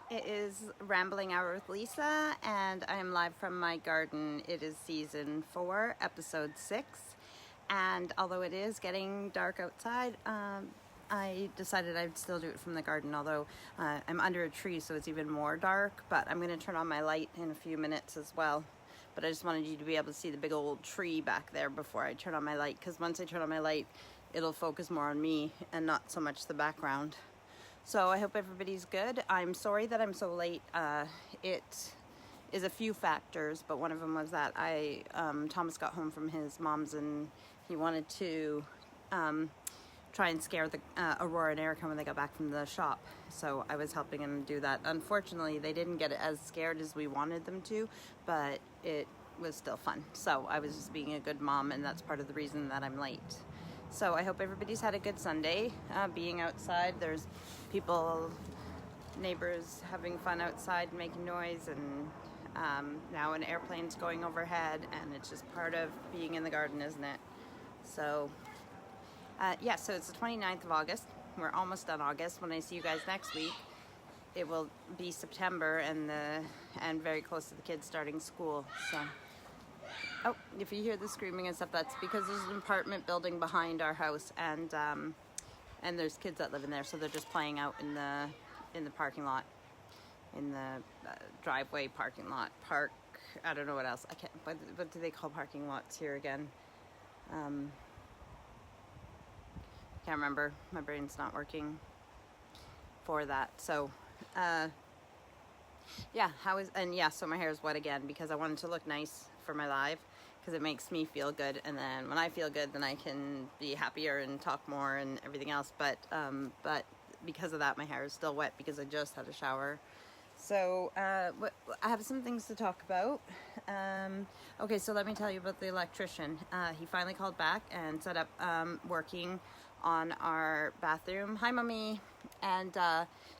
It is Rambling Hour with Lisa, and I am live from my garden. It is season 4, episode 6, and although it is getting dark outside, I decided I'd still do it from the garden, although I'm under a tree, so it's even more dark, but I'm going to turn on my light in a few minutes as well. But I just wanted you to be able to see the big old tree back there before I turn on my light, because once I turn on my light, it'll focus more on me and not so much the background. So I hope everybody's good. I'm sorry that I'm so late. It is a few factors, but one of them was that Thomas got home from his mom's and he wanted to try and scare the Aurora and Erica when they got back from the shop. So I was helping him do that. Unfortunately, they didn't get as scared as we wanted them to, but it was still fun. So I was just being a good mom, and that's part of the reason that I'm late. So I hope everybody's had a good Sunday being outside. There's people, neighbors having fun outside, making noise, and now an airplane's going overhead, and it's just part of being in the garden, isn't it? So yeah, so it's the 29th of August. We're almost done August. When I see you guys next week, it will be September and very close to the kids starting school. So. Oh, if you hear the screaming and stuff, that's because there's an apartment building behind our house, and there's kids that live in there, so they're just playing out in the parking lot, in the driveway parking lot, park. I don't know what else. I can't. What do they call parking lots here again? Can't remember. My brain's not working for that. So, yeah. So my hair is wet again because I wanted to look nice for my live, because it makes me feel good, and then when I feel good, then I can be happier and talk more and everything else. But because of that, my hair is still wet because I just had a shower. So I have some things to talk about. Okay, so let me tell you about the electrician. He finally called back and set up working on our bathroom. Hi, Mommy. And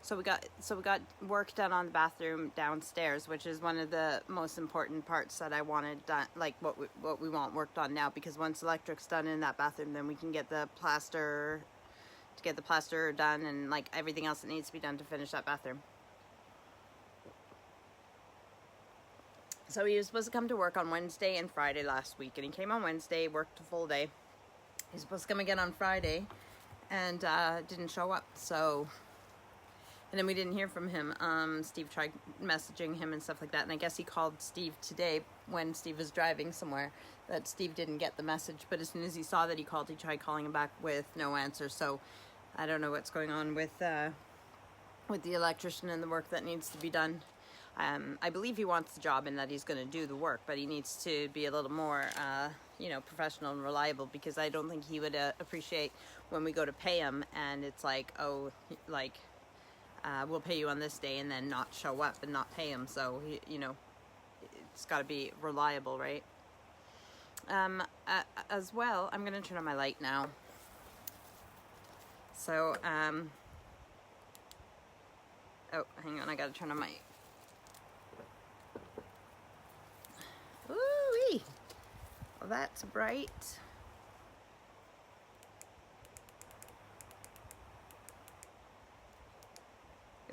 so we got work done on the bathroom downstairs, which is one of the most important parts that I wanted done, like what we want worked on now, because once electric's done in that bathroom, then we can get the plaster done, and like everything else that needs to be done to finish that bathroom. So he was supposed to come to work on Wednesday and Friday last week, and he came on Wednesday, worked a full day. He's supposed to come again on Friday, and didn't show up. So, and then we didn't hear from him. Steve tried messaging him and stuff like that, and I guess he called Steve today when Steve was driving somewhere, that Steve didn't get the message. But as soon as he saw that he called, he tried calling him back with no answer. So I don't know what's going on with the electrician and the work that needs to be done. I believe he wants the job and that he's going to do the work, but he needs to be a little more, professional and reliable, because I don't think he would appreciate when we go to pay him and it's like, oh, like, we'll pay you on this day and then not show up and not pay him. So, it's got to be reliable, right? As well, I'm going to turn on my light now. So, oh, hang on, I got to turn on my... Ooh-wee! Well, that's bright.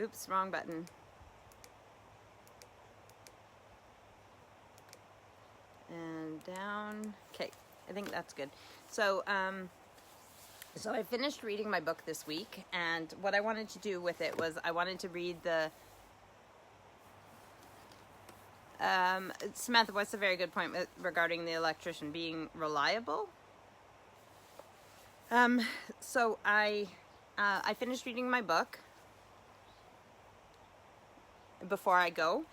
Oops, wrong button. And down. Okay, I think that's good. So, so I finished reading my book this week, and what I wanted to do with it was I wanted to read the... Samantha, what's a very good point regarding the electrician being reliable? So I finished reading my book before I go,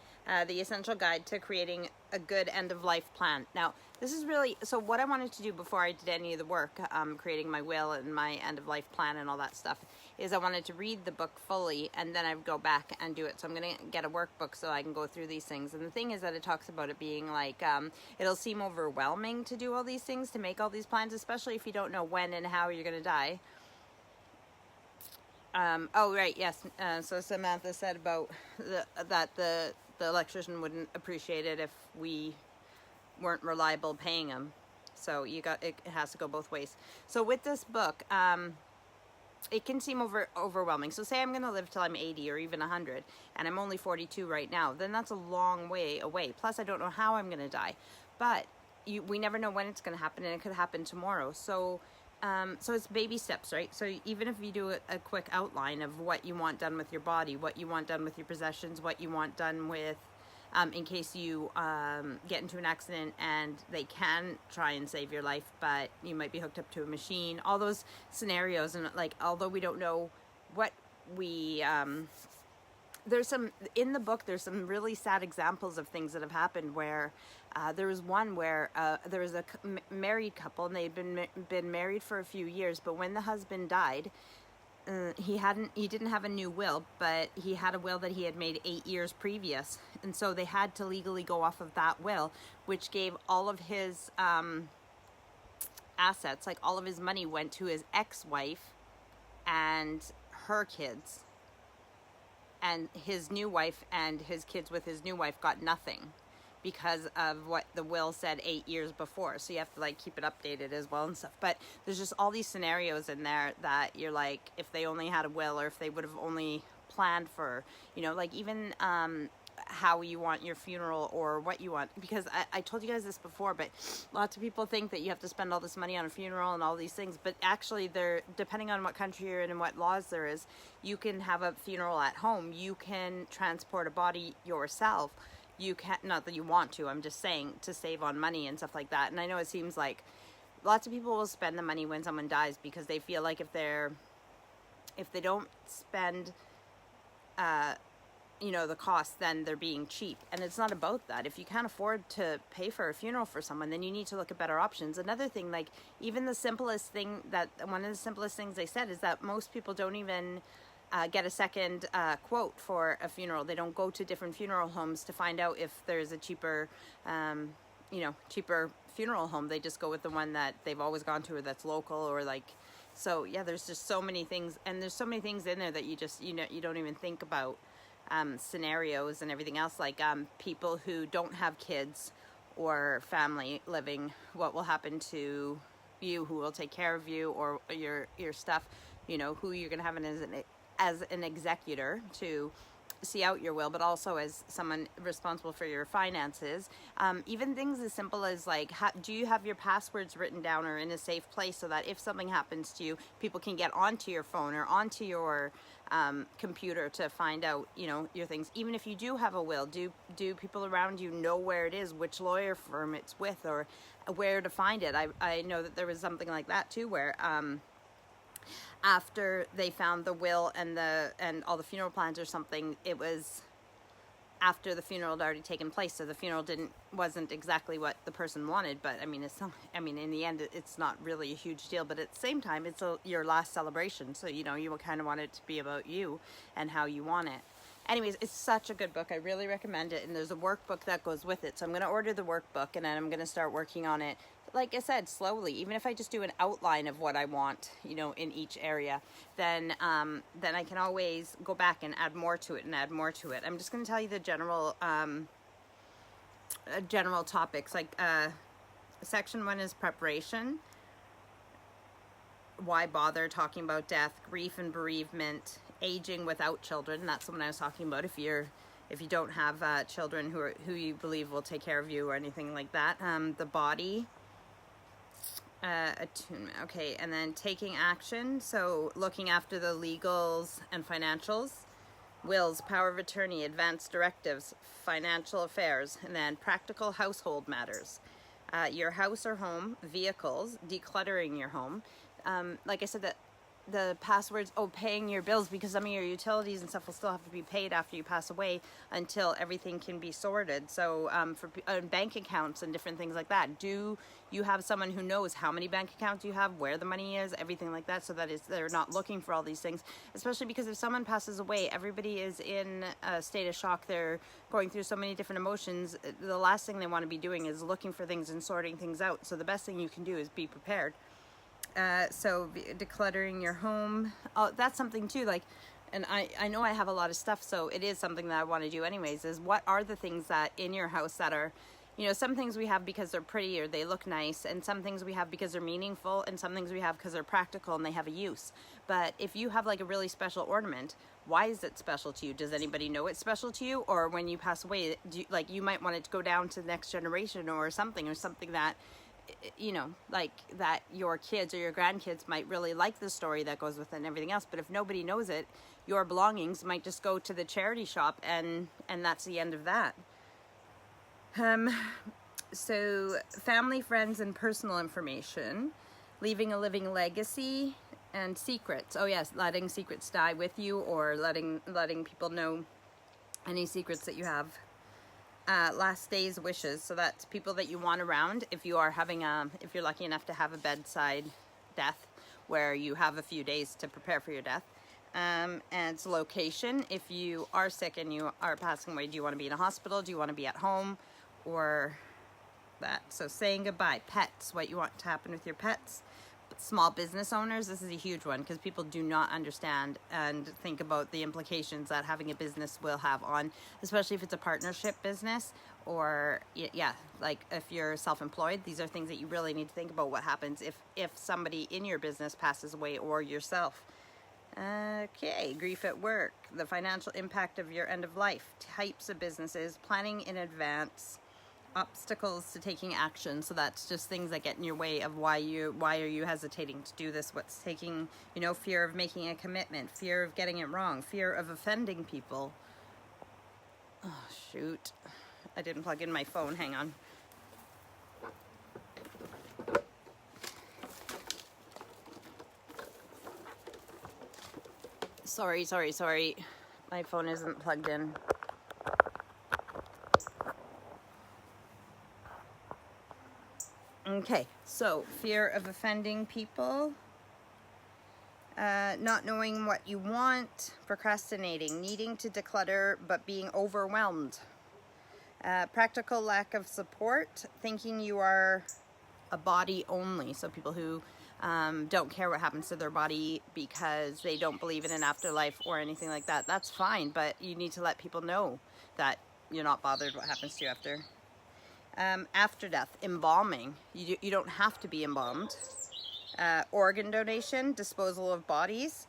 The Essential Guide to Creating a Good End-of-Life Plan. Now, this is really, so what I wanted to do before I did any of the work, creating my will and my end-of-life plan and all that stuff, is I wanted to read the book fully, and then I would go back and do it. So I'm going to get a workbook so I can go through these things. And the thing is that it talks about it being like, it'll seem overwhelming to do all these things, to make all these plans, especially if you don't know when and how you're going to die. Oh, right, yes. So Samantha said about that the electrician wouldn't appreciate it if we weren't reliable paying him. So it has to go both ways. So with this book, it can seem overwhelming. So say I'm going to live till I'm 80 or even 100, and I'm only 42 right now, then that's a long way away. Plus, I don't know how I'm going to die. But we never know when it's going to happen, and it could happen tomorrow. So it's baby steps, right? So even if you do a quick outline of what you want done with your body, what you want done with your possessions, what you want done with, in case you get into an accident and they can try and save your life, but you might be hooked up to a machine, all those scenarios. And like, although we don't know what we, there's some, in the book, there's some really sad examples of things that have happened where there was one where there was a married couple, and they'd been married for a few years, but when the husband died, he didn't have a new will, but he had a will that he had made 8 years previous, and so they had to legally go off of that will, which gave all of his assets, like all of his money, went to his ex-wife and her kids, and his new wife and his kids with his new wife got nothing because of what the will said 8 years before. So you have to like keep it updated as well and stuff. But there's just all these scenarios in there that you're like, if they only had a will, or if they would have only planned for, you know, like even how you want your funeral or what you want. Because I told you guys this before, but lots of people think that you have to spend all this money on a funeral and all these things. But actually, they're, depending on what country you're in and what laws there is, you can have a funeral at home. You can transport a body yourself. You can't, not that you want to, I'm just saying, to save on money and stuff like that. And I know it seems like lots of people will spend the money when someone dies because they feel like if they don't spend you know, the cost, then they're being cheap. And it's not about that. If you can't afford to pay for a funeral for someone, then you need to look at better options. Another thing, like even the simplest thing, that one of the simplest things they said is that most people don't even get a second quote for a funeral. They don't go to different funeral homes to find out if there's a cheaper, you know, cheaper funeral home. They just go with the one that they've always gone to, or that's local, or like, so yeah, there's just so many things, and there's so many things in there that you just, you know, you don't even think about, scenarios and everything else, like people who don't have kids or family living, what will happen to you, who will take care of you, or your stuff, you know, who you're going to have as an executor to see out your will, but also as someone responsible for your finances. Even things as simple as like, do you have your passwords written down or in a safe place so that if something happens to you, people can get onto your phone or onto your computer to find out, you know, your things. Even if you do have a will, do people around you know where it is, which lawyer firm it's with, or where to find it? I know that there was something like that too, where after they found the will and all the funeral plans or something, it was after the funeral had already taken place, so the funeral wasn't exactly what the person wanted. But I mean, in the end, it's not really a huge deal. But at the same time, it's your last celebration, so you know, you kind of want it to be about you and how you want it. Anyways, it's such a good book. I really recommend it, and there's a workbook that goes with it. So I'm going to order the workbook, and then I'm going to start working on it. Like I said, slowly. Even if I just do an outline of what I want, you know, in each area, then I can always go back and add more to it and add more to it. I'm just going to tell you the general topics. Like section 1 is preparation. Why bother talking about death, grief and bereavement, aging without children. That's the one I was talking about. If you don't have children who you believe will take care of you or anything like that. The body. Attunement. Okay, and then taking action. So looking after the legals and financials. Wills, power of attorney, advanced directives, financial affairs, and then practical household matters. Your house or home, vehicles, decluttering your home. Like I said, that the passwords, paying your bills, because some of your utilities and stuff will still have to be paid after you pass away until everything can be sorted. So for bank accounts and different things like that, do you have someone who knows how many bank accounts you have, where the money is, everything like that, so that they're not looking for all these things, especially because if someone passes away, everybody is in a state of shock. They're going through so many different emotions. The last thing they want to be doing is looking for things and sorting things out. So the best thing you can do is be prepared. So decluttering your home, that's something too, like, and I know I have a lot of stuff, so it is something that I want to do anyways, is what are the things that in your house that are, you know, some things we have because they're pretty or they look nice, and some things we have because they're meaningful, and some things we have because they're practical and they have a use. But if you have like a really special ornament, why is it special to you? Does anybody know it's special to you? Or when you pass away, like you might want it to go down to the next generation or something that, you know, like that your kids or your grandkids might really like the story that goes with it and everything else. But if nobody knows it, your belongings might just go to the charity shop, and that's the end of that. So family, friends, and personal information, leaving a living legacy, and secrets. Oh yes, letting secrets die with you, or letting people know any secrets that you have. Last days wishes, so that's people that you want around if you are having if you're lucky enough to have a bedside death where you have a few days to prepare for your death. And it's location, if you are sick and you are passing away, do you want to be in a hospital, do you want to be at home, or that. So saying goodbye. Pets, what you want to happen with your pets. Small business owners, this is a huge one because people do not understand and think about the implications that having a business will have on, especially if it's a partnership business, or yeah, like if you're self-employed. These are things that you really need to think about. What happens if somebody in your business passes away, or yourself. Okay, grief at work, the financial impact of your end of life, types of businesses, planning in advance, obstacles to taking action. So that's just things that get in your way of why are you hesitating to do this, what's taking, you know, fear of making a commitment, fear of getting it wrong, fear of offending people. Oh shoot, I didn't plug in my phone, hang on. Sorry, my phone isn't plugged in. Okay, so fear of offending people, not knowing what you want, procrastinating, needing to declutter but being overwhelmed, practical lack of support, thinking you are a body only. So people who don't care what happens to their body because they don't believe in an afterlife or anything like that. That's fine, but you need to let people know that you're not bothered what happens to you after. After death, embalming. You don't have to be embalmed. Organ donation, disposal of bodies,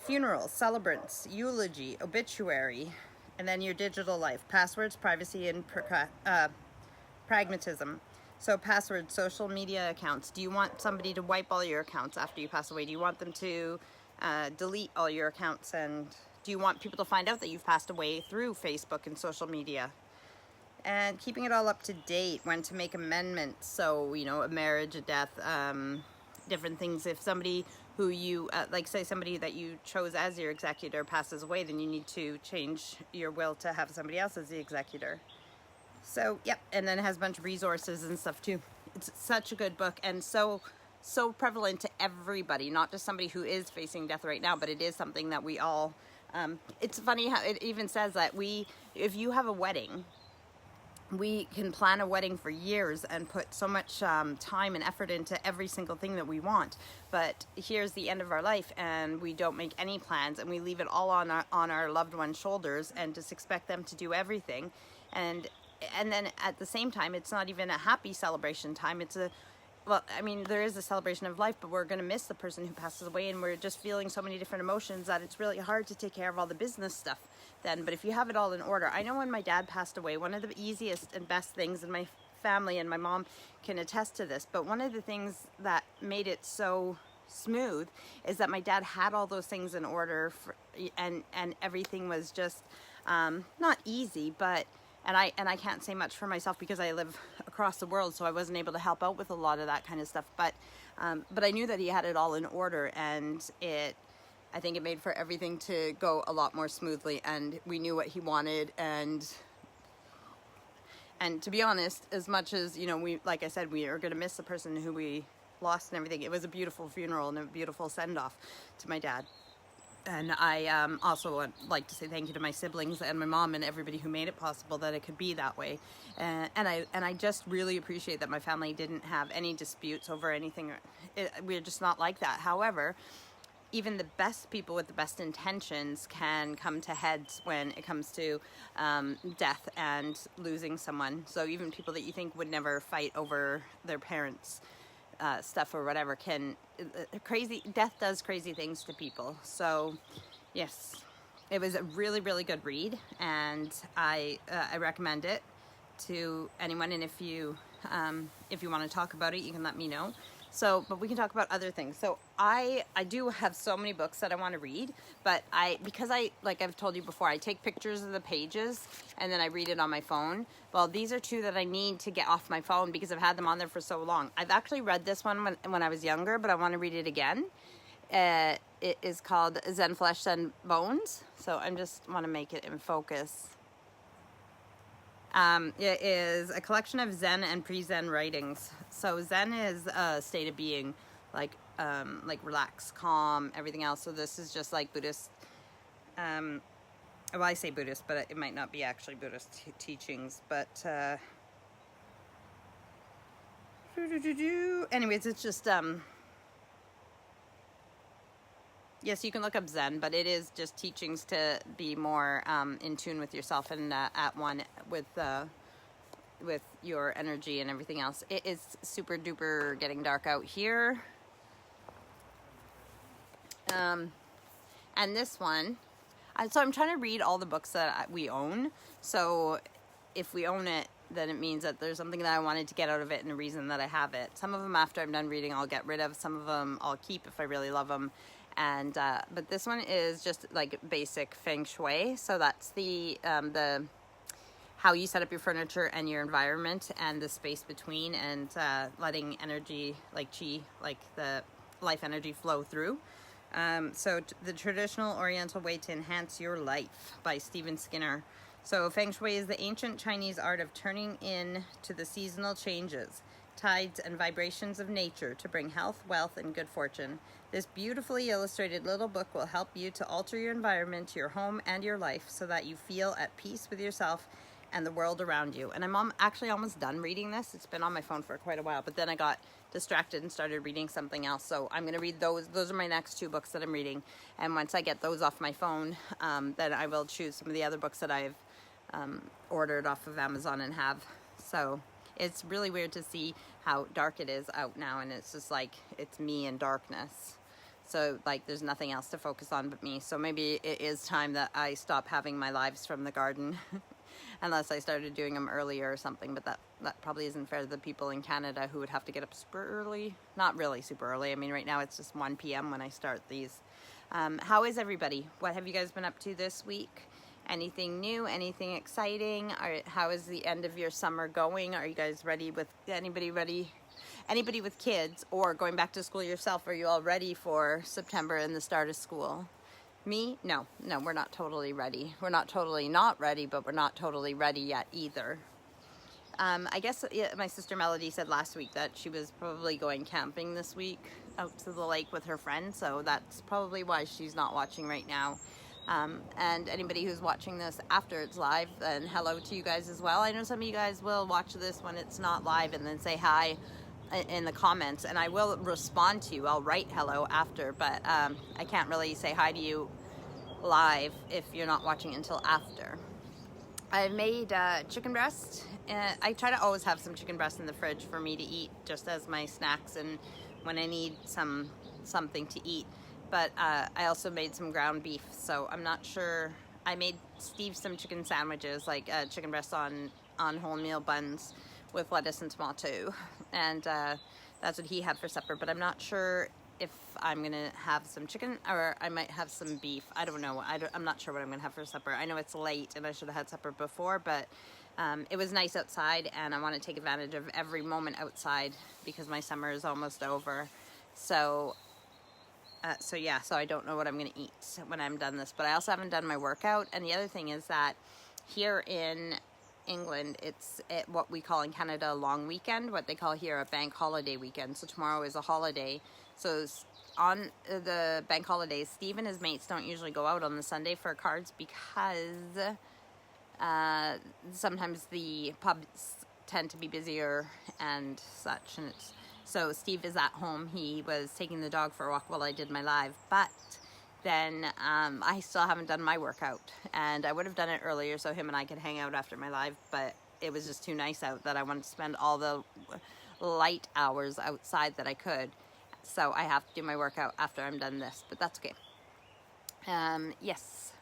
funerals, celebrants, eulogy, obituary, and then your digital life, passwords, privacy, and pragmatism. So passwords, social media accounts. Do you want somebody to wipe all your accounts after you pass away? Do you want them to delete all your accounts? And do you want people to find out that you've passed away through Facebook and social media? And keeping it all up to date, when to make amendments. So, you know, a marriage, a death, different things. If somebody who you, like say somebody that you chose as your executor passes away, then you need to change your will to have somebody else as the executor. So, yep, and then it has a bunch of resources and stuff too. It's such a good book, and so prevalent to everybody, not just somebody who is facing death right now, but it is something that we all, it's funny how it even says that if you have a wedding, we can plan a wedding for years and put so much time and effort into every single thing that we want. But here's the end of our life, and we don't make any plans, and we leave it all on our loved one's shoulders, and just expect them to do everything. And then at the same time, it's not even a happy celebration time. It's well, I mean, there is a celebration of life, but we're going to miss the person who passes away, and we're just feeling so many different emotions that it's really hard to take care of all the business stuff then. But if you have it all in order, I know when my dad passed away, one of the easiest and best things in my family, and my mom can attest to this, but one of the things that made it so smooth is that my dad had all those things in order and everything was just not easy, but and I can't say much for myself because I live across the world, so I wasn't able to help out with a lot of that kind of stuff, but I knew that he had it all in order, and I think it made for everything to go a lot more smoothly, and we knew what he wanted, and to be honest, as much as, you know, like I said, we are going to miss the person who we lost and everything, it was a beautiful funeral and a beautiful send-off to my dad. And I also would like to say thank you to my siblings and my mom and everybody who made it possible that it could be that way. And I just really appreciate that my family didn't have any disputes over anything. We're just not like that. However, even the best people with the best intentions can come to heads when it comes to death and losing someone. So even people that you think would never fight over their parents' stuff or whatever death does crazy things to people. So yes, it was a really, really good read, and I recommend it to anyone. And if you want to talk about it, you can let me know. So, but we can talk about other things. So I do have so many books that I want to read, but because like I've told you before, I take pictures of the pages and then I read it on my phone. Well, these are two that I need to get off my phone because I've had them on there for so long. I've actually read this one when I was younger, but I want to read it again. It is called Zen Flesh, Zen Bones. So I just want to make it in focus. It is a collection of Zen and pre-Zen writings. So Zen is a state of being, like relaxed, calm, everything else. So this is just like Buddhist, well, I say Buddhist, but it might not be actually Buddhist teachings, but, anyways, it's just, yes, you can look up Zen, but it is just teachings to be more in tune with yourself and at one with your energy and everything else. It is super duper getting dark out here. And this one, so I'm trying to read all the books that we own. So if we own it, then it means that there's something that I wanted to get out of it and a reason that I have it. Some of them after I'm done reading I'll get rid of. Some of them I'll keep if I really love them. And but this one is just like basic feng shui. So that's the how you set up your furniture and your environment and the space between, and letting energy, like chi, like the life energy, flow through. So the traditional Oriental way to enhance your life by Stephen Skinner. So feng shui is the ancient Chinese art of turning in to the seasonal changes, tides and vibrations of nature to bring health, wealth, and good fortune. This beautifully illustrated little book will help you to alter your environment, your home, and your life so that you feel at peace with yourself and the world around you. And I'm actually almost done reading this. It's been on my phone for quite a while, but then I got distracted and started reading something else. So I'm going to read those. Those are my next two books that I'm reading. And once I get those off my phone, then I will choose some of the other books that I've ordered off of Amazon and have. So it's really weird to see how dark it is out now, and it's just like it's me in darkness. So like there's nothing else to focus on but me. So maybe it is time that I stop having my lives from the garden unless I started doing them earlier or something. But that probably isn't fair to the people in Canada who would have to get up super early. Not really super early. I mean, right now it's just 1 p.m. when I start these. How is everybody? What have you guys been up to this week? Anything new? Anything exciting? How is the end of your summer going? Are you guys ready? With anybody with kids or going back to school yourself? Are you all ready for September and the start of school? Me? No, we're not totally ready. We're not totally not ready, but we're not totally ready yet either. I guess my sister Melody said last week that she was probably going camping this week out to the lake with her friends, so that's probably why she's not watching right now. And anybody who's watching this after it's live, then hello to you guys as well. I know some of you guys will watch this when it's not live and then say hi in the comments, and I will respond to you. I'll write hello after, but I can't really say hi to you live if you're not watching until after. I've made chicken breast. I try to always have some chicken breast in the fridge for me to eat just as my snacks and when I need something to eat. But I also made some ground beef, so I'm not sure. I made Steve some chicken sandwiches, like chicken breast on wholemeal buns with lettuce and tomato, and that's what he had for supper. But I'm not sure if I'm gonna have some chicken or I might have some beef. I don't know. I'm not sure what I'm gonna have for supper. I know it's late and I should have had supper before, but it was nice outside, and I want to take advantage of every moment outside because my summer is almost over. So yeah, so I don't know what I'm going to eat when I'm done this, but I also haven't done my workout. And the other thing is that here in England, it's what we call in Canada a long weekend, what they call here a bank holiday weekend. So tomorrow is a holiday. So on the bank holidays, Steve and his mates don't usually go out on the Sunday for cards because sometimes the pubs tend to be busier and such, and it's So Steve is at home. He was taking the dog for a walk while I did my live, but then I still haven't done my workout, and I would have done it earlier so him and I could hang out after my live, but it was just too nice out that I wanted to spend all the light hours outside that I could. So I have to do my workout after I'm done this, but that's okay. Yes,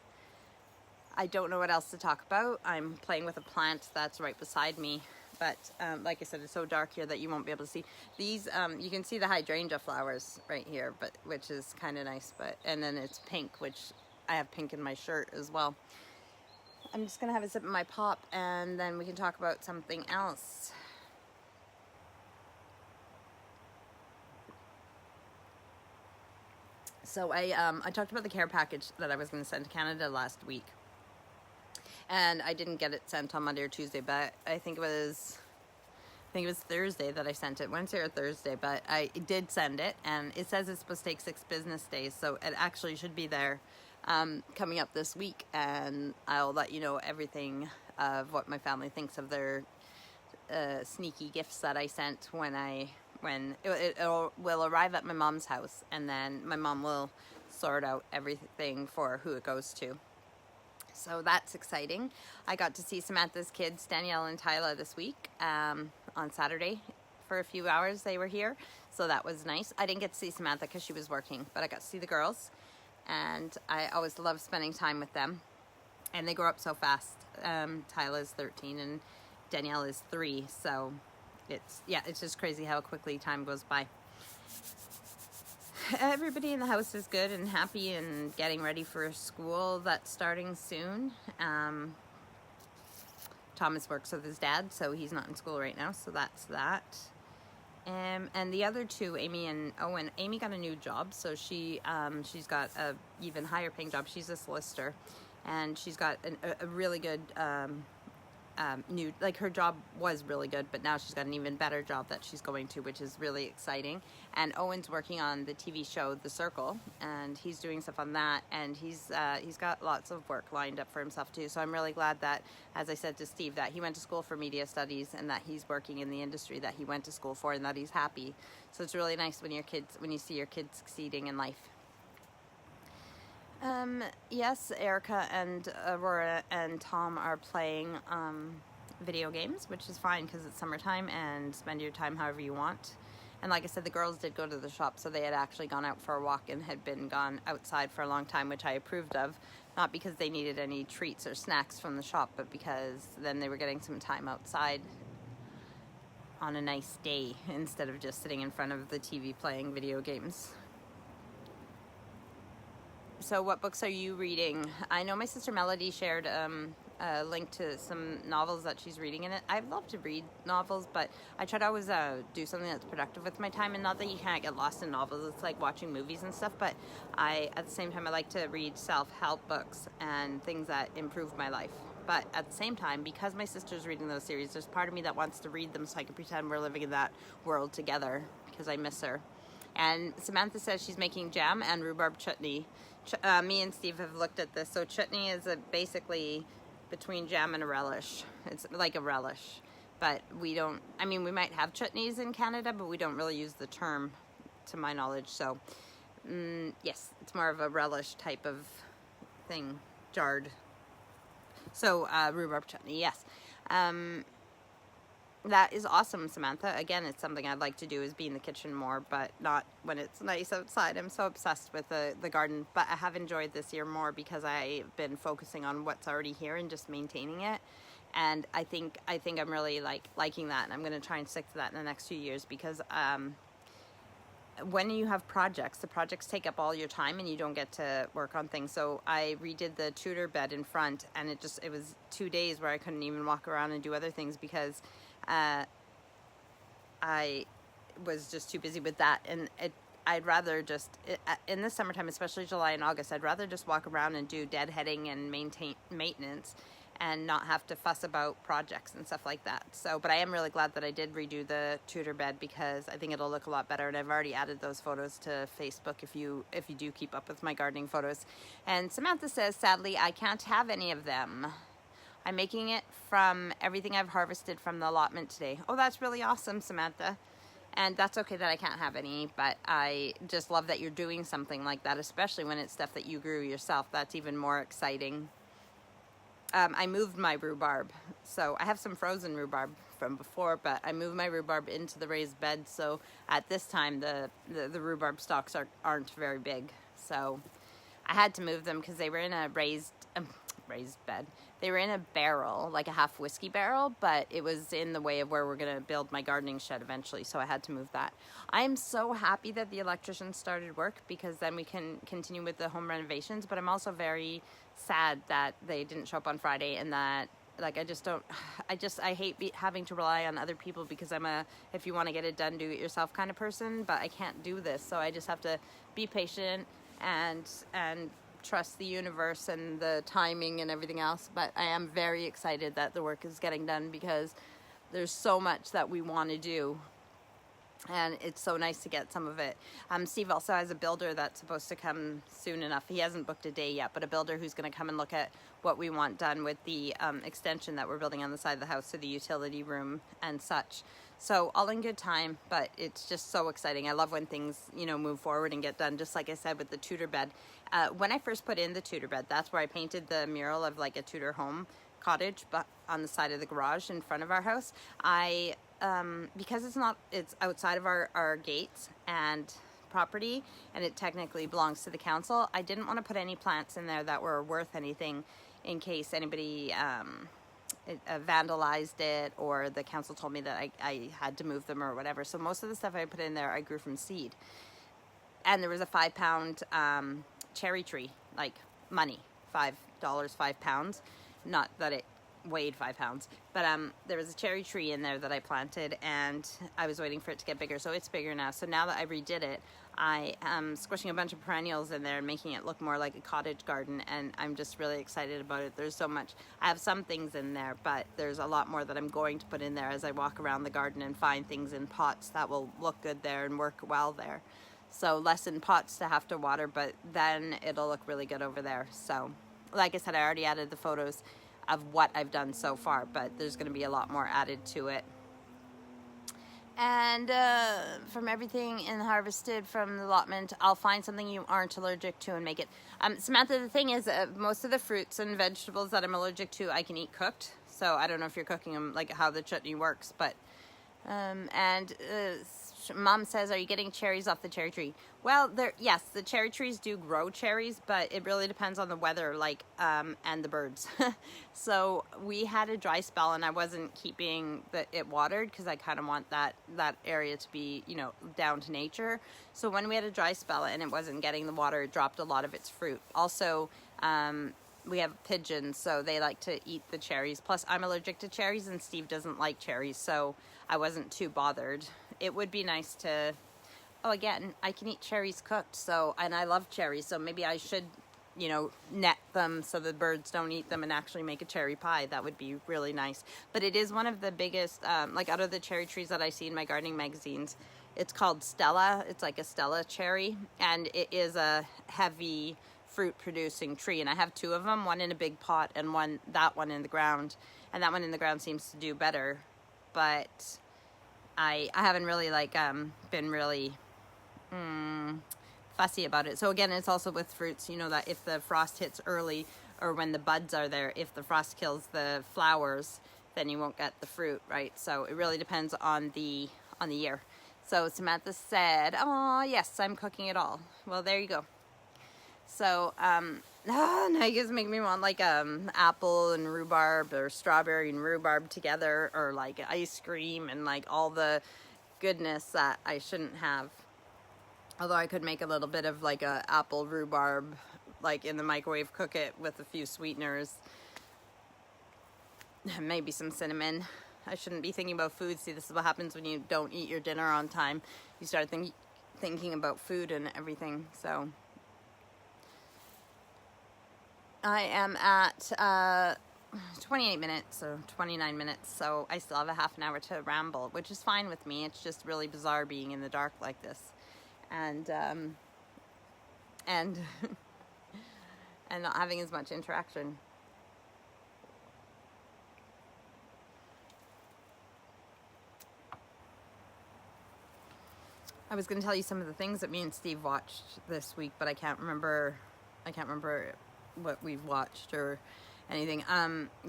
I don't know what else to talk about. I'm playing with a plant that's right beside me, but like I said, it's so dark here that you won't be able to see these. You can see the hydrangea flowers right here, but which is kind of nice. But and then it's pink, which I have pink in my shirt as well. I'm just gonna have a sip of my pop, and then we can talk about something else. So I talked about the care package that I was going to send to Canada last week, and I didn't get it sent on Monday or Tuesday, but I think it was Thursday that I sent it, Wednesday or Thursday, but I did send it, and it says it's supposed to take 6 business days, so it actually should be there coming up this week, and I'll let you know everything of what my family thinks of their sneaky gifts that I sent when it will arrive at my mom's house, and then my mom will sort out everything for who it goes to. So that's exciting. I got to see Samantha's kids, Danielle and Tyla, this week on Saturday for a few hours. They were here, so that was nice. I didn't get to see Samantha because she was working, but I got to see the girls, and I always love spending time with them, and they grow up so fast. Tyla is 13 and Danielle is 3, so it's just crazy how quickly time goes by. Everybody in the house is good and happy and getting ready for school that's starting soon. Thomas works with his dad, so he's not in school right now, so that's that. And the other two, Amy and Owen, Amy got a new job, so she's got a even higher paying job. She's a solicitor, and she's got a really good her job was really good, but now she's got an even better job that she's going to, which is really exciting. And Owen's working on the TV show The Circle, and he's doing stuff on that, and he's got lots of work lined up for himself too. So I'm really glad that, as I said to Steve, that he went to school for media studies and that he's working in the industry that he went to school for, and that he's happy. So it's really nice when you see your kids succeeding in life. Yes, Erica and Aurora and Tom are playing video games, which is fine because it's summertime, and spend your time however you want. And like I said, the girls did go to the shop, so they had actually gone out for a walk and had been gone outside for a long time, which I approved of, not because they needed any treats or snacks from the shop, but because then they were getting some time outside on a nice day instead of just sitting in front of the TV playing video games. So what books are you reading? I know my sister Melody shared a link to some novels that she's reading in it. I love to read novels, but I try to always do something that's productive with my time, and not that you can't get lost in novels. It's like watching movies and stuff, but at the same time, I like to read self-help books and things that improve my life. But at the same time, because my sister's reading those series, there's part of me that wants to read them so I can pretend we're living in that world together, because I miss her. And Samantha says she's making jam and rhubarb chutney. Me and Steve have looked at this. So chutney is basically between jam and a relish. It's like a relish, but we might have chutneys in Canada, but we don't really use the term, to my knowledge. So yes, it's more of a relish type of thing, jarred. So rhubarb chutney, yes. That is awesome, Samantha. Again, it's something I'd like to do, is be in the kitchen more, but not when it's nice outside. I'm so obsessed with the garden, but I have enjoyed this year more because I've been focusing on what's already here and just maintaining it. And I think I'm really liking that, and I'm going to try and stick to that in the next few years, because when you have projects, the projects take up all your time and you don't get to work on things. So I redid the Tudor bed in front, and it was 2 days where I couldn't even walk around and do other things because I was just too busy with that. And I'd rather just, in the summertime, especially July and August, I'd rather just walk around and do deadheading and maintenance and not have to fuss about projects and stuff like that. So, but I am really glad that I did redo the Tudor bed, because I think it'll look a lot better, and I've already added those photos to Facebook if you do keep up with my gardening photos. And Samantha says, sadly, I can't have any of them. I'm making it from everything I've harvested from the allotment today. Oh, that's really awesome, Samantha. And that's okay that I can't have any, but I just love that you're doing something like that, especially when it's stuff that you grew yourself. That's even more exciting. I moved my rhubarb, so I have some frozen rhubarb from before, but I moved my rhubarb into the raised bed, so at this time the rhubarb stalks aren't very big, so I had to move them because they were in a raised bed. They were in a barrel, like a half whiskey barrel, but it was in the way of where we're going to build my gardening shed eventually, so I had to move that. I am so happy that the electrician started work, because then we can continue with the home renovations, but I'm also very sad that they didn't show up on Friday, and that, like, I hate having to rely on other people, because I'm if you want to get it done, do it yourself kind of person, but I can't do this, so I just have to be patient and trust the universe and the timing and everything else. But I am very excited that the work is getting done, because there's so much that we want to do, and it's so nice to get some of it. Steve also has a builder that's supposed to come soon enough. He hasn't booked a day yet, but a builder who's going to come and look at what we want done with the extension that we're building on the side of the house, so the utility room and such. So all in good time, but it's just so exciting. I love when things, move forward and get done, just like I said with the Tudor bed. When I first put in the Tudor bed, that's where I painted the mural of like a Tudor home cottage, but on the side of the garage in front of our house. Because it's outside of our gates and property, and it technically belongs to the council, I didn't want to put any plants in there that were worth anything in case anybody vandalized it, or the council told me that I had to move them or whatever. So most of the stuff I put in there I grew from seed. And there was a 5-pound cherry tree, like money, $5, 5 pounds. Not that it weighed 5 pounds, but there was a cherry tree in there that I planted, and I was waiting for it to get bigger, so it's bigger now. So now that I redid it, I am squishing a bunch of perennials in there and making it look more like a cottage garden, and I'm just really excited about it. There's so much. I have some things in there, but there's a lot more that I'm going to put in there as I walk around the garden and find things in pots that will look good there and work well there. So less in pots to have to water, but then it'll look really good over there. So like I said, I already added the photos of what I've done so far, but there's going to be a lot more added to it. And from everything in harvested from the allotment, I'll find something you aren't allergic to and make it. Samantha, the thing is, most of the fruits and vegetables that I'm allergic to, I can eat cooked. So I don't know if you're cooking them, like how the chutney works, but Mom says, are you getting cherries off the cherry tree? Well, yes, the cherry trees do grow cherries, but it really depends on the weather, and the birds. So we had a dry spell, and I wasn't keeping it watered, because I kind of want that area to be, down to nature. So when we had a dry spell and it wasn't getting the water, it dropped a lot of its fruit. Also, we have pigeons, so they like to eat the cherries. Plus, I'm allergic to cherries, and Steve doesn't like cherries, so I wasn't too bothered. It would be nice to... Oh, again, I can eat cherries cooked, and I love cherries, so maybe I should, net them so the birds don't eat them and actually make a cherry pie. That would be really nice. But it is one of the biggest, out of the cherry trees that I see in my gardening magazines, it's called Stella. It's like a Stella cherry, and it is a heavy fruit-producing tree, and I have 2 of them, one in a big pot and that one in the ground, and that one in the ground seems to do better, but I haven't really been really fussy about it. So again, it's also with fruits, that if the frost hits early, or when the buds are there, if the frost kills the flowers, then you won't get the fruit, right? So it really depends on the year. So Samantha said, oh yes, I'm cooking it all. Well, there you go. So now you guys make me want apple and rhubarb, or strawberry and rhubarb together, or like ice cream and all the goodness that I shouldn't have. Although I could make a little bit of a apple rhubarb, in the microwave, cook it with a few sweeteners, maybe some cinnamon. I shouldn't be thinking about food. See, this is what happens when you don't eat your dinner on time. You start thinking about food and everything. So I am at 28 minutes, or 29 minutes, so I still have a half an hour to ramble, which is fine with me. It's just really bizarre being in the dark like this, and and not having as much interaction. I was going to tell you some of the things that me and Steve watched this week, but I can't remember what we've watched or anything.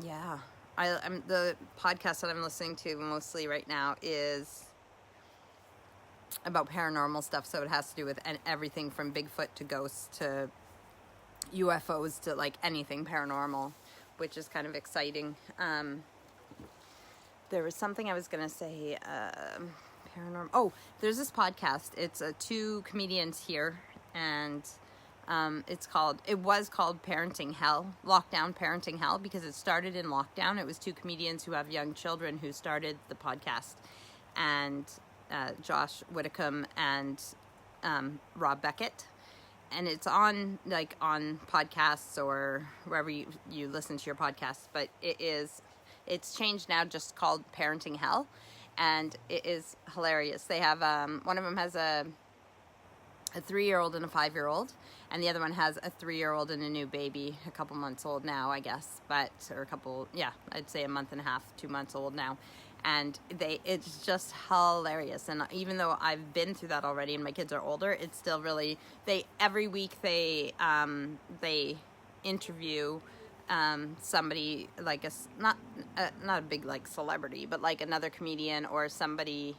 Yeah. I'm the podcast that I'm listening to mostly right now is about paranormal stuff, so it has to do with everything from Bigfoot to ghosts to UFOs to like anything paranormal, which is kind of exciting. There was something I was going to say, paranormal. Oh, there's this podcast. It's two comedians here, and it was called Parenting Hell, Lockdown Parenting Hell, because it started in lockdown. It was two comedians who have young children who started the podcast, and Josh Whitcomb and Rob Beckett. And it's on podcasts or wherever you listen to your podcasts, but it's changed now, just called Parenting Hell, and it is hilarious. They have one of them has a 3-year-old and a 5-year-old, and the other one has a 3-year-old and a new baby, a couple months old now, I guess, I'd say a month and a half, 2 months old now. And it's just hilarious. And even though I've been through that already and my kids are older, it's still really, every week they interview somebody, like not a big like celebrity, but like another comedian or somebody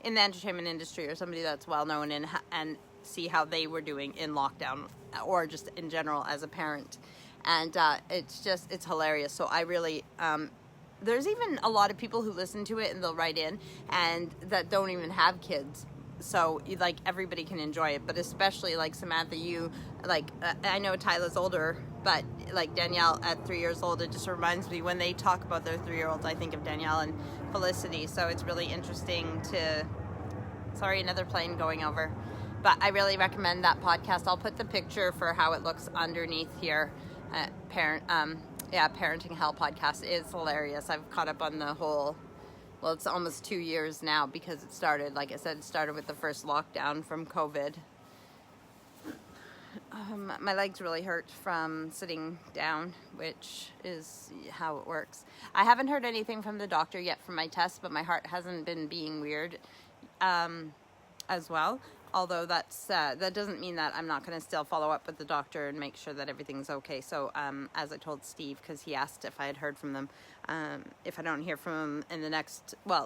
in the entertainment industry or somebody that's well known, and see how they were doing in lockdown or just in general as a parent. And it's hilarious. So I really, there's even a lot of people who listen to it and they'll write in and that don't even have kids. So like everybody can enjoy it, but especially like Samantha, I know Tyla's older, but like Danielle at 3 years old, it just reminds me when they talk about their 3-year-olds, I think of Danielle and Felicity. So it's really interesting sorry, another plane going over, but I really recommend that podcast. I'll put the picture for how it looks underneath here. Parenting Hell podcast is hilarious. I've caught up on the whole, well, it's almost 2 years now because it started, like I said, with the first lockdown from COVID. My legs really hurt from sitting down, which is how it works. I haven't heard anything from the doctor yet from my test, but my heart hasn't been being weird as well. Although that doesn't mean that I'm not going to still follow up with the doctor and make sure that everything's okay. So as I told Steve, because he asked if I had heard from them, if I don't hear from them in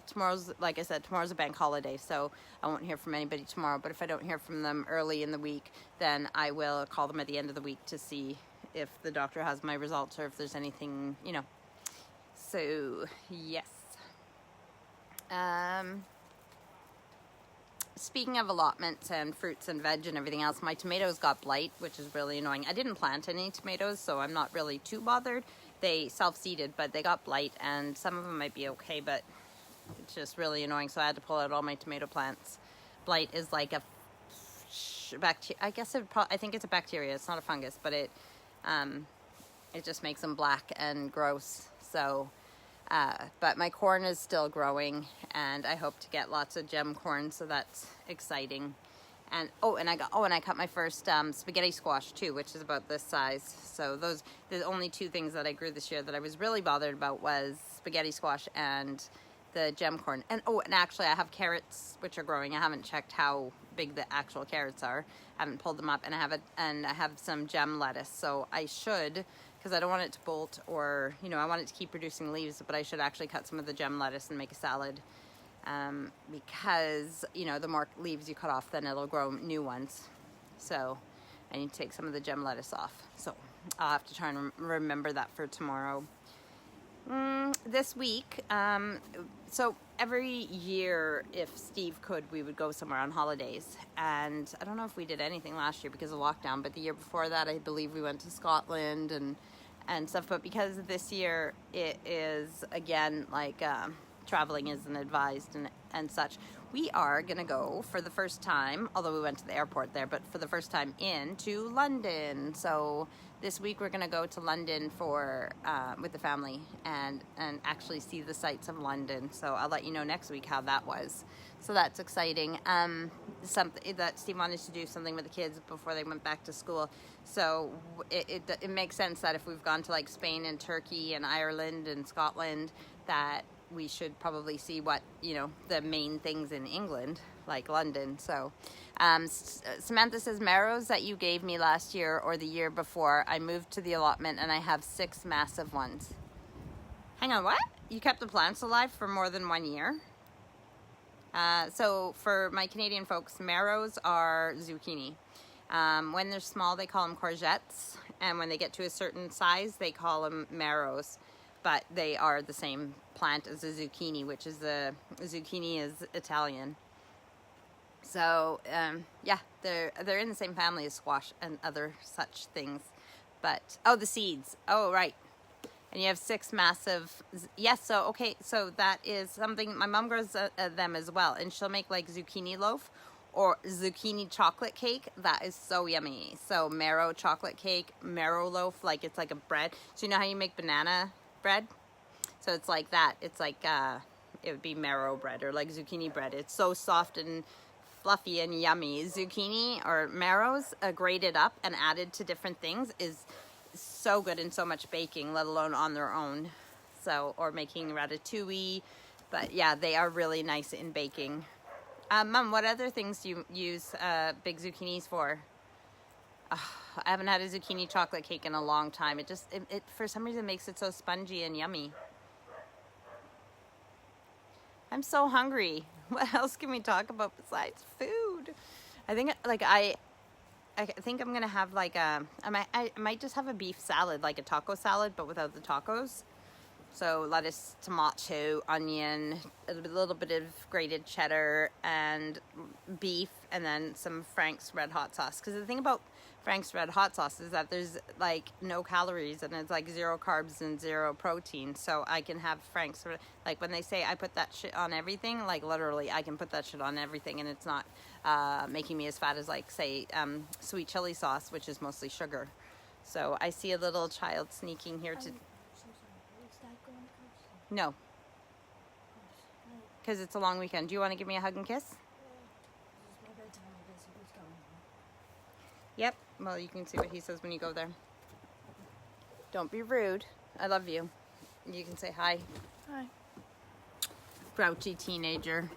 tomorrow's, like I said, tomorrow's a bank holiday, so I won't hear from anybody tomorrow. But if I don't hear from them early in the week, then I will call them at the end of the week to see if the doctor has my results or if there's anything, So, yes. Speaking of allotments and fruits and veg and everything else, my tomatoes got blight, which is really annoying. I didn't plant any tomatoes, so I'm not really too bothered. They self-seeded, but they got blight, and some of them might be okay, but it's just really annoying, so I had to pull out all my tomato plants. Blight is like a bacteria. I think it's a bacteria. It's not a fungus, but it just makes them black and gross. So, but my corn is still growing, and I hope to get lots of gem corn, so that's exciting. And I cut my first spaghetti squash too, which is about this size. So the only two things that I grew this year that I was really bothered about was spaghetti squash and the gem corn. And actually I have carrots which are growing. I haven't checked how big the actual carrots are. I haven't pulled them up, and I have some gem lettuce. So I should, because I don't want it to bolt, or I want it to keep producing leaves, but I should actually cut some of the gem lettuce and make a salad. Because the more leaves you cut off, then it'll grow new ones. So I need to take some of the gem lettuce off. So I'll have to try and remember that for tomorrow. This week, so every year, if Steve could, we would go somewhere on holidays. And I don't know if we did anything last year because of lockdown, but the year before that, I believe we went to Scotland and stuff. But because this year it is, again, like traveling isn't advised and such, we are going to go for the first time, although we went to the airport there, but for the first time into London. So this week we're going to go to London for with the family and actually see the sights of London. So I'll let you know next week how that was. So that's exciting. Something that Steve wanted to do something with the kids before they went back to school. So it makes sense that if we've gone to like Spain and Turkey and Ireland and Scotland, that we should probably see what, the main things in England, like London. So Samantha says, marrows that you gave me last year or the year before, I moved to the allotment and I have 6 massive ones. Hang on, what? You kept the plants alive for more than 1 year? So for my Canadian folks, marrows are zucchini. When they're small, they call them courgettes, and when they get to a certain size, they call them marrows. But they are the same plant as a zucchini, which is zucchini is Italian. So yeah, they're in the same family as squash and other such things. But oh, the seeds. Oh, right. And you have 6 massive, yes, so, okay, so that is something, my mom grows them as well, and she'll make like zucchini loaf or zucchini chocolate cake. That is so yummy. So marrow chocolate cake, marrow loaf, like it's like a bread. So you know how you make banana bread? So it's like that. It's like, it would be marrow bread or like zucchini bread. It's so soft and fluffy and yummy. Zucchini or marrows grated up and added to different things is so good in so much baking, let alone on their own. So, or making ratatouille. But yeah, they are really nice in baking. Mom, what other things do you use big zucchinis for? I haven't had a zucchini chocolate cake in a long time. It for some reason makes it so spongy and yummy. I'm so hungry. What else can we talk about besides food? I think I think I'm gonna have like I might just have a beef salad, like a taco salad, but without the tacos. So lettuce, tomato, onion, a little bit of grated cheddar, and beef, and then some Frank's Red Hot sauce. Because the thing about Frank's Red Hot sauce is that there's like no calories, and it's like 0 carbs and 0 protein. So I can have Frank's, like when they say I put that shit on everything, like literally I can put that shit on everything, and it's not making me as fat as like say sweet chili sauce, which is mostly sugar. So I see a little child sneaking here to... No, because it's a long weekend. Do you want to give me a hug and kiss? Yep. Well, you can see what he says when you go there. Don't be rude. I love you. You can say hi. Hi. Grouchy teenager.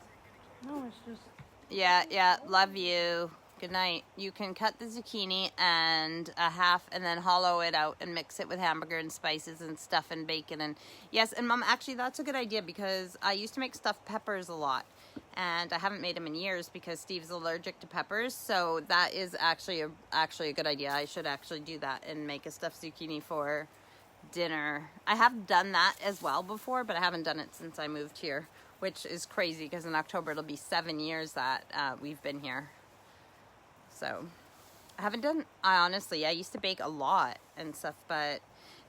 No, it's just... Yeah. Love you. Good night. You can cut the zucchini and a half and then hollow it out and mix it with hamburger and spices and stuff and bacon. And yes, and Mom, actually that's a good idea because I used to make stuffed peppers a lot and I haven't made them in years because Steve's allergic to peppers. So that is actually a good idea. I should actually do that and make a stuffed zucchini for dinner. I have done that as well before, but I haven't done it since I moved here, which is crazy because in October it'll be 7 years that we've been here. So I haven't done, I used to bake a lot and stuff, but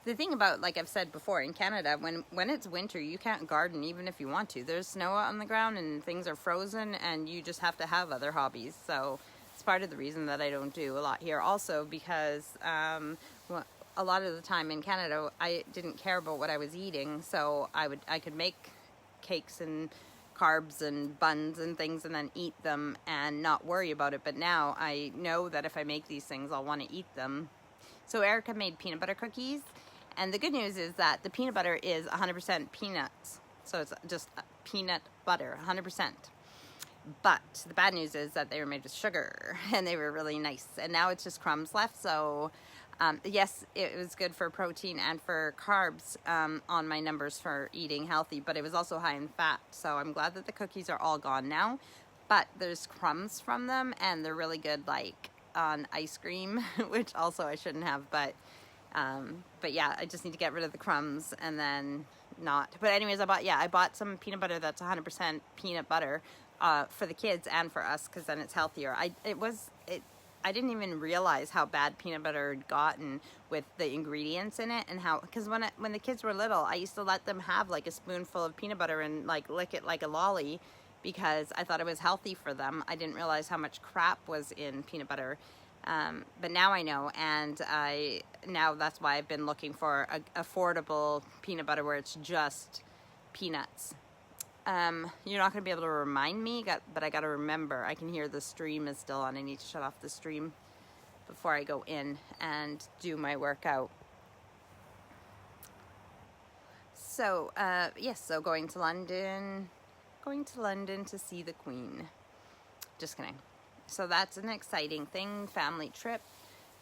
the thing about, like I've said before, in Canada, when it's winter, you can't garden even if you want to. There's snow on the ground and things are frozen and you just have to have other hobbies. So it's part of the reason that I don't do a lot here. Also because a lot of the time in Canada, I didn't care about what I was eating. So I could make cakes and carbs and buns and things and then eat them and not worry about it. But now I know that if I make these things, I'll want to eat them. So Erica made peanut butter cookies, and the good news is that the peanut butter is 100% peanuts. So it's just peanut butter, 100%. But the bad news is that they were made with sugar and they were really nice. And now it's just crumbs left. So yes, it was good for protein and for carbs on my numbers for eating healthy, but it was also high in fat. So I'm glad that the cookies are all gone now, but there's crumbs from them and they're really good like on ice cream, which also I shouldn't have, but yeah, I just need to get rid of the crumbs and then not. But anyways, I bought some peanut butter that's 100% peanut butter for the kids and for us because then it's healthier. I didn't even realize how bad peanut butter had gotten with the ingredients in it and how, because when the kids were little, I used to let them have like a spoonful of peanut butter and like lick it like a lolly because I thought it was healthy for them. I didn't realize how much crap was in peanut butter. But now I know, and now that's why I've been looking for affordable peanut butter where it's just peanuts. You're not going to be able to remind me, but I got to remember. I can hear the stream is still on. I need to shut off the stream before I go in and do my workout. So, yes, so going to London to see the Queen. just kidding. So that's an exciting thing, family trip,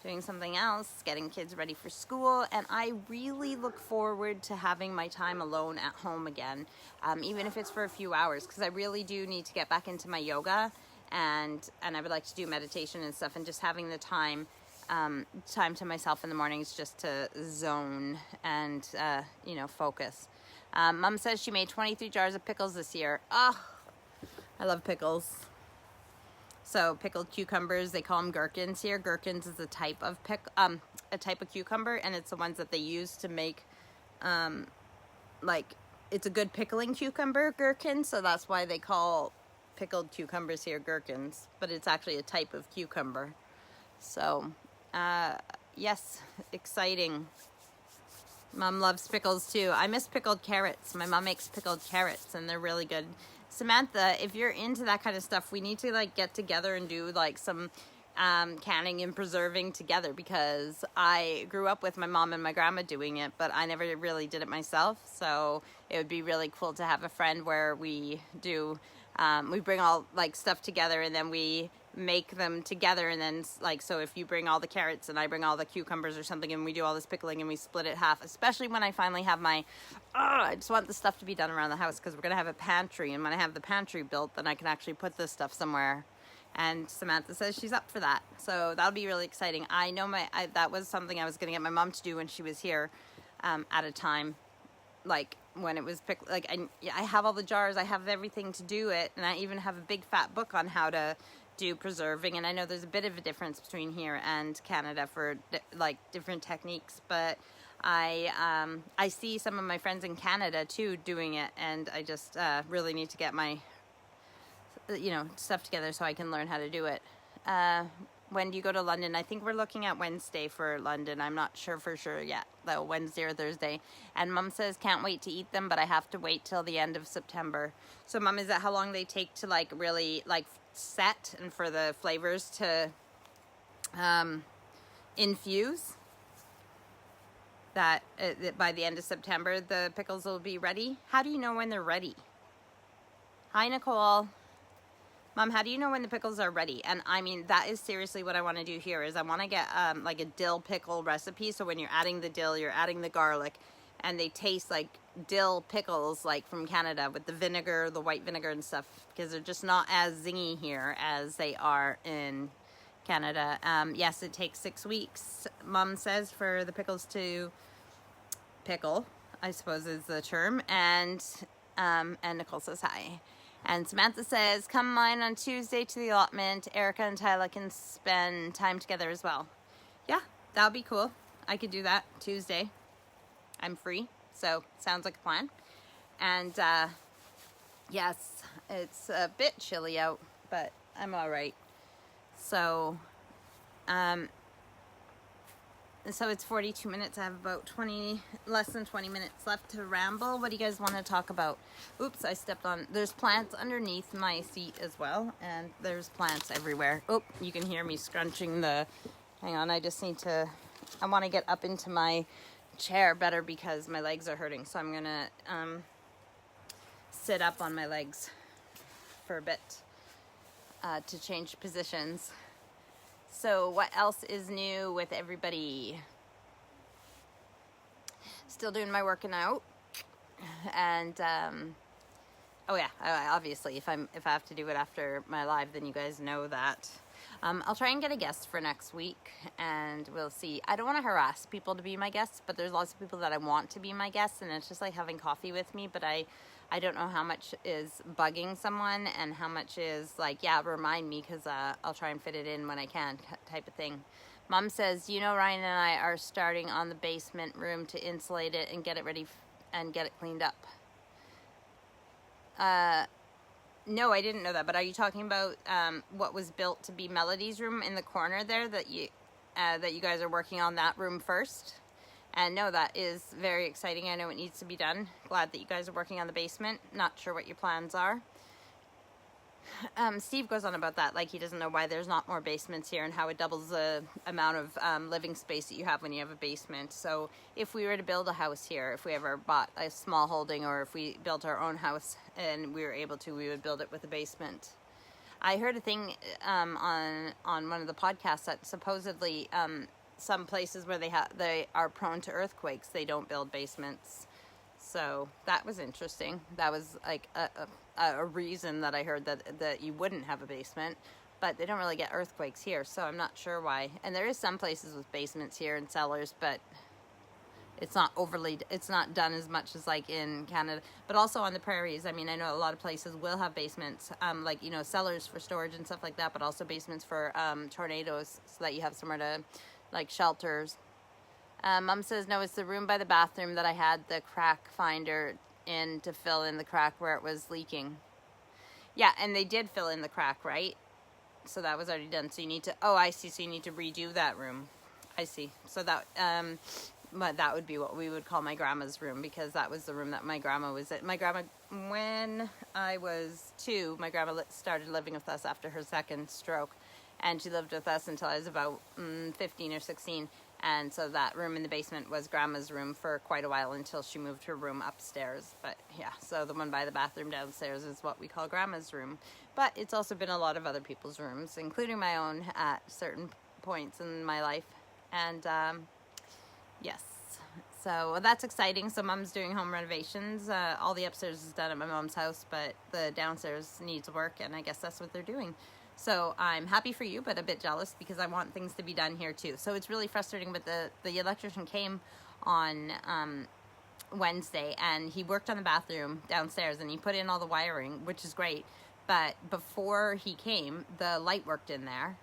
doing something else, getting kids ready for school, and I really look forward to having my time alone at home again, even if it's for a few hours, because I really do need to get back into my yoga, and I would like to do meditation and stuff, and just having the time to myself in the mornings just to zone and, focus. Mom says she made 23 jars of pickles this year. Oh, I love pickles. So pickled cucumbers, they call them gherkins here. Gherkins is a type of cucumber, and it's the ones that they use to make, it's a good pickling cucumber, gherkin, so that's why they call pickled cucumbers here gherkins, but it's actually a type of cucumber. So, yes, exciting. Mom loves pickles too. I miss pickled carrots. My mom makes pickled carrots, and they're really good. Samantha, if you're into that kind of stuff, we need to get together and do some canning and preserving together, because I grew up with my mom and my grandma doing it, but I never really did it myself. So it would be really cool to have a friend where we do, we bring all stuff together, and then we make them together, and then so if you bring all the carrots and I bring all the cucumbers or something, and we do all this pickling and we split it half, especially when I finally have my I just want the stuff to be done around the house, because we're gonna have a pantry, and when I have the pantry built, then I can actually put this stuff somewhere. And Samantha says she's up for that, so that'll be really exciting. I know that was something I was gonna get my mom to do when she was here, at a time when it was I have all the jars, I have everything to do it, and I even have a big fat book on how to do preserving. And I know there's a bit of a difference between here and Canada for different techniques, but I see some of my friends in Canada too doing it, and I just really need to get my stuff together so I can learn how to do it. When do you go to London? I think we're looking at Wednesday for London. I'm not sure for sure yet, though, Wednesday or Thursday. And Mom says can't wait to eat them, but I have to wait till the end of September. So Mom, is that how long they take to really set and for the flavors to infuse? That by the end of September the pickles will be ready? How do you know when they're ready? Hi, Nicole. Mom, how do you know when the pickles are ready? And I mean, that is seriously what I want to do here, is I want to get a dill pickle recipe. So when you're adding the dill, you're adding the garlic, and they taste like dill pickles from Canada with the vinegar, the white vinegar and stuff, because they're just not as zingy here as they are in Canada. Yes, it takes 6 weeks, Mom says, for the pickles to pickle, I suppose is the term. And Nicole says hi. And Samantha says, come mine on Tuesday to the allotment. Erica and Tyler can spend time together as well. Yeah, that would be cool. I could do that Tuesday. I'm free, so sounds like a plan. And yes, it's a bit chilly out, but I'm all right. So, so it's 42 minutes. I have about less than 20 minutes left to ramble. What do you guys want to talk about? Oops, I stepped on, there's plants underneath my seat as well, and there's plants everywhere. Oh, you can hear me scrunching hang on, I want to get up into my chair better because my legs are hurting, so I'm gonna sit up on my legs for a bit to change positions. So what else is new with everybody? Still doing my working out, and oh yeah, obviously if I have to do it after my live, then you guys know that. I'll try and get a guest for next week, and we'll see. I don't want to harass people to be my guests, but there's lots of people that I want to be my guests, and it's just like having coffee with me, but I don't know how much is bugging someone and how much is remind me, because I'll try and fit it in when I can, type of thing. Mom says, Ryan and I are starting on the basement room to insulate it and get it ready and get it cleaned up. No, I didn't know that, but are you talking about what was built to be Melody's room in the corner there, that you guys are working on that room first? And no, that is very exciting. I know it needs to be done. Glad that you guys are working on the basement. Not sure what your plans are. Steve goes on about that, he doesn't know why there's not more basements here and how it doubles the amount of living space that you have when you have a basement. So if we were to build a house here, if we ever bought a small holding, or if we built our own house and we were able to, we would build it with a basement. I heard a thing on one of the podcasts that supposedly some places where they are prone to earthquakes, they don't build basements. So that was interesting. That was like a reason that I heard that you wouldn't have a basement, but they don't really get earthquakes here, so I'm not sure why. And there is some places with basements here and cellars, but it's not done as much as like in Canada, but also on the prairies. I mean, I know a lot of places will have basements, like, you know, cellars for storage and stuff like that, but also basements for tornadoes, so that you have somewhere to, like, shelters. Mom says, no, it's the room by the bathroom that I had the crack finder in to fill in the crack where it was leaking. Yeah, and they did fill in the crack, right? So that was already done. So you need to, oh, I see. So you need to redo that room. I see. So that, but that would be what we would call my grandma's room, because that was the room that my grandma was at. My grandma, when I was 2, my grandma started living with us after her second stroke, and she lived with us until I was about 15 or 16. And so that room in the basement was grandma's room for quite a while until she moved her room upstairs. But yeah, so the one by the bathroom downstairs is what we call grandma's room. But it's also been a lot of other people's rooms, including my own at certain points in my life. And yes, so that's exciting. So Mom's doing home renovations. All the upstairs is done at my mom's house, but the downstairs needs work, and I guess that's what they're doing. So I'm happy for you, but a bit jealous, because I want things to be done here too. So it's really frustrating, but the electrician came on Wednesday, and he worked on the bathroom downstairs, and he put in all the wiring, which is great. But before he came, the light worked in there.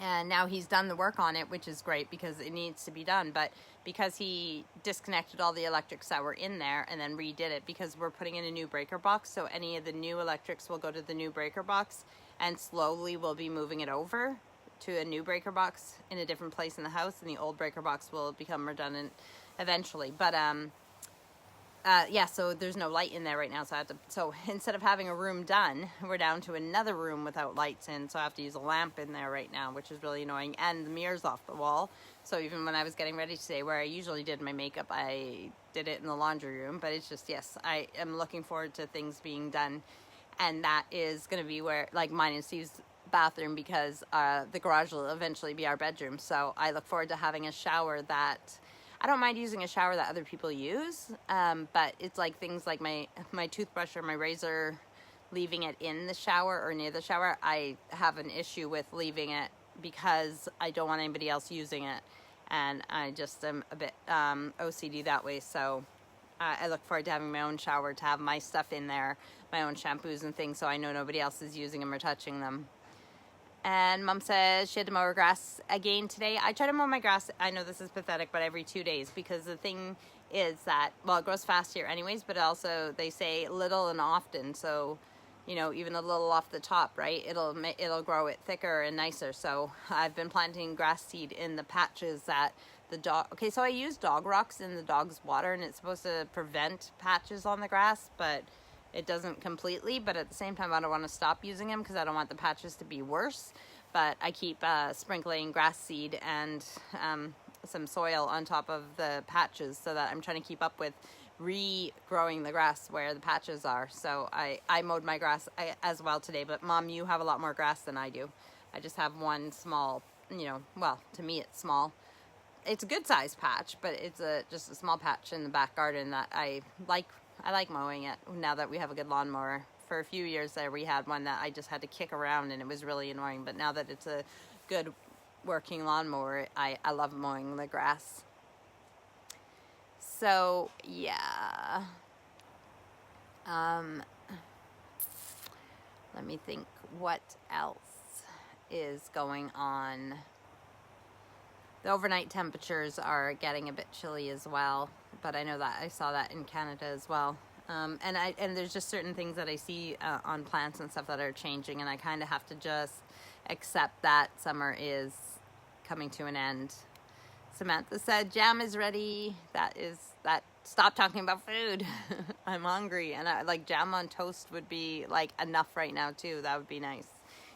And now he's done the work on it, which is great because it needs to be done. But because he disconnected all the electrics that were in there and then redid it, because we're putting in a new breaker box, so any of the new electrics will go to the new breaker box, and slowly we'll be moving it over to a new breaker box in a different place in the house, and the old breaker box will become redundant eventually. But yeah, so there's no light in there right now, so instead of having a room done, we're down to another room without lights in, so I have to use a lamp in there right now, which is really annoying, and the mirror's off the wall. So even when I was getting ready today, where I usually did my makeup, I did it in the laundry room. But it's just, yes, I am looking forward to things being done, and that is going to be where, like, mine and Steve's bathroom, because the garage will eventually be our bedroom. So I look forward to having a shower that, I don't mind using a shower that other people use, but it's like things like my toothbrush or my razor, leaving it in the shower or near the shower, I have an issue with leaving it because I don't want anybody else using it, and I just am a bit OCD that way. So I look forward to having my own shower, to have my stuff in there, my own shampoos and things, so I know nobody else is using them or touching them. And Mom says she had to mow her grass again today. I try to mow my grass, I know this is pathetic, but every 2 days, because the thing is that, well, it grows fast here anyways, but also they say little and often. So, you know, even a little off the top, right, it'll grow it thicker and nicer. So I've been planting grass seed in the patches that the dog, okay, so I use dog rocks in the dog's water, and it's supposed to prevent patches on the grass, but it doesn't completely. But at the same time, I don't want to stop using them because I don't want the patches to be worse. But I keep sprinkling grass seed and some soil on top of the patches, so that I'm trying to keep up with regrowing the grass where the patches are. So I mowed my grass as well today. But Mom, you have a lot more grass than I do. I just have one small, you know, well, to me it's small. It's a good sized patch, but it's just a small patch in the back garden that I like mowing it now that we have a good lawnmower. For a few years there, we had one that I just had to kick around, and it was really annoying. But now that it's a good working lawnmower, I love mowing the grass. So, yeah. Let me think what else is going on. The overnight temperatures are getting a bit chilly as well, but I know that I saw that in Canada as well. And there's just certain things that I see on plants and stuff that are changing, and I kind of have to just accept that summer is coming to an end. Samantha said jam is ready. Stop talking about food. I'm hungry, and like jam on toast would be like enough right now too. That would be nice.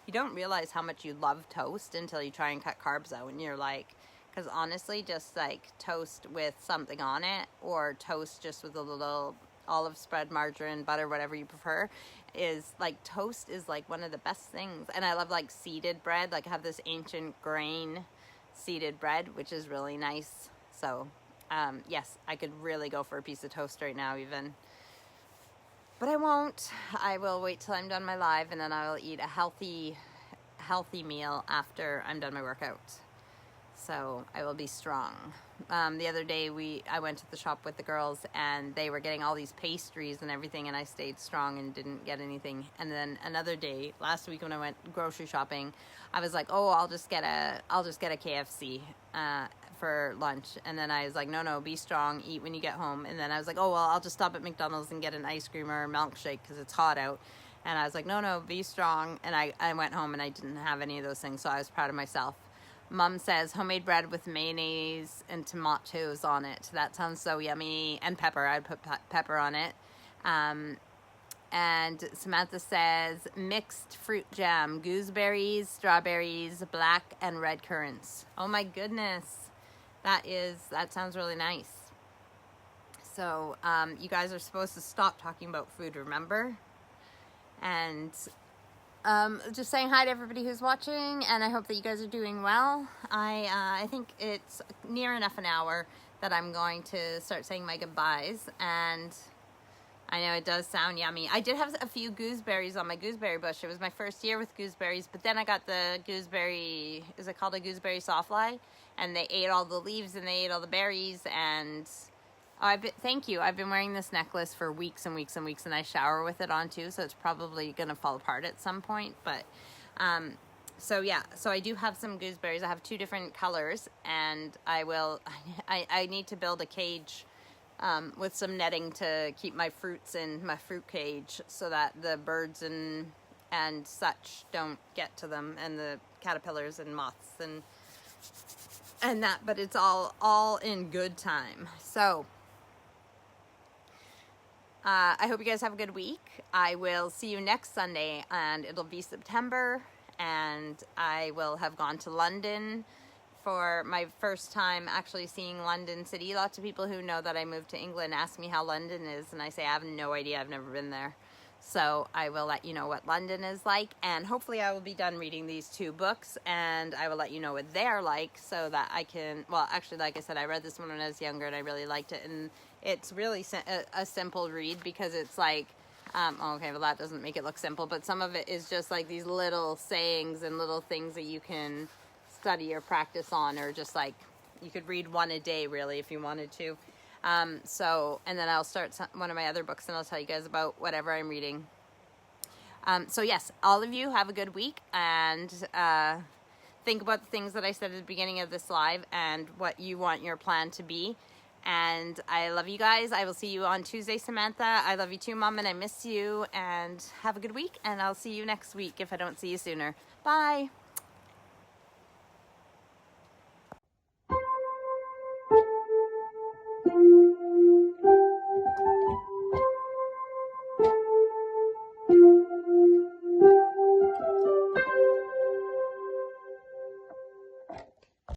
You don't realize how much you love toast until you try and cut carbs out, and you're like, because honestly, just like toast with something on it, or toast just with a little olive spread, margarine, butter, whatever you prefer, is like toast is like one of the best things. And I love like seeded bread. Like I have this ancient grain seeded bread, which is really nice. So yes, I could really go for a piece of toast right now even. But I won't. I will wait till I'm done my live, and then I will eat a healthy meal after I'm done my workout. So I will be strong. The other day I went to the shop with the girls, and they were getting all these pastries and everything, and I stayed strong and didn't get anything. And then another day, last week when I went grocery shopping, I was like, oh, I'll just get a KFC for lunch. And then I was like, no, be strong, eat when you get home. And then I was like, oh, well, I'll just stop at McDonald's and get an ice cream or a milkshake because it's hot out. And I was like, no, be strong. And I went home and I didn't have any of those things, so I was proud of myself. Mom says homemade bread with mayonnaise and tomatoes on it. That sounds so yummy. And pepper. I'd put pepper on it. And Samantha says mixed fruit jam, gooseberries, strawberries, black and red currants. Oh my goodness. That sounds really nice. So you guys are supposed to stop talking about food, remember? And just saying hi to everybody who's watching, and I hope that you guys are doing well. I think it's near enough an hour that I'm going to start saying my goodbyes, and I know it does sound yummy. I did have a few gooseberries on my gooseberry bush. It was my first year with gooseberries, but then I got the gooseberry, is it called a gooseberry sawfly? And they ate all the leaves and they ate all the berries, and thank you. I've been wearing this necklace for weeks and weeks and weeks, and I shower with it on too, so it's probably gonna fall apart at some point. But so yeah, so I do have some gooseberries. I have 2 different colors, and I need to build a cage with some netting to keep my fruits in my fruit cage so that the birds and such don't get to them, and the caterpillars and moths and that, but it's all in good time. So I hope you guys have a good week. I will see you next Sunday, and it'll be September, and I will have gone to London for my first time actually seeing London City. Lots of people who know that I moved to England ask me how London is, and I say I have no idea. I've never been there. So I will let you know what London is like, and hopefully I will be done reading these 2 books, and I will let you know what they're like so that I can, well, actually, like I said, I read this one when I was younger, and I really liked it, and it's really a simple read because it's like, okay, well, that doesn't make it look simple, but some of it is just like these little sayings and little things that you can study or practice on, or just like, you could read 1 a day, really, if you wanted to. So, and then I'll start one of my other books, and I'll tell you guys about whatever I'm reading. So yes, all of you have a good week, and think about the things that I said at the beginning of this live and what you want your plan to be. And I love you guys. I will see you on Tuesday, Samantha. I love you too, Mom, and I miss you. And have a good week, and I'll see you next week if I don't see you sooner. Bye.